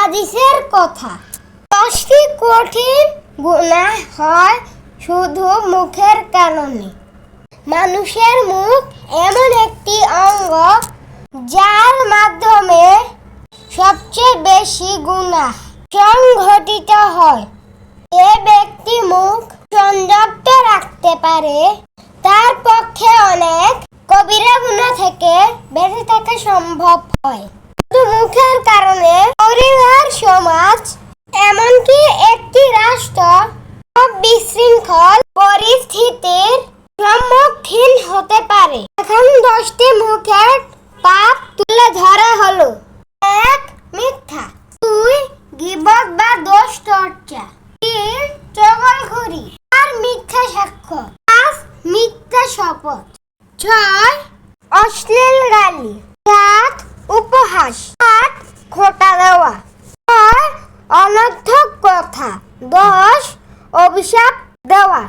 হাদিসের কথা। 10টি কঠিন গুনাহ হয় শুধু মুখের কারণে। মানুষের মুখ এমন একটি অঙ্গ যার মাধ্যমে সবচেয়ে বেশি গুনাহ সংঘটিত হয়। যে ব্যক্তি মুখ সংযত রাখতে পারে তার পক্ষে অনেক কবিরা গুনাহ থেকে বেঁচে থাকা সম্ভব হয়। শুধু মুখের কারণে পরিবার, সমাজ, এমনকি একটি রাষ্ট্র বিশৃঙ্খল পরিস্থিতির সম্মুখীন হতে পারে। এখন 10টি মুখের পাপ তুলে ধরা হলো। 1. মিথ্যা। 2. গীবত বা দোষ চর্চা। 3. চগলখড়ি। 4. মিথ্যা সাক্ষ্য। 5. মিথ্যা শপথ। 6. অশ্লীল গালি। 7. উপহাস। 8. খোঁটা দেওয়া। 9. অনর্থক কথা। 10. অভিশাপ দেওয়া।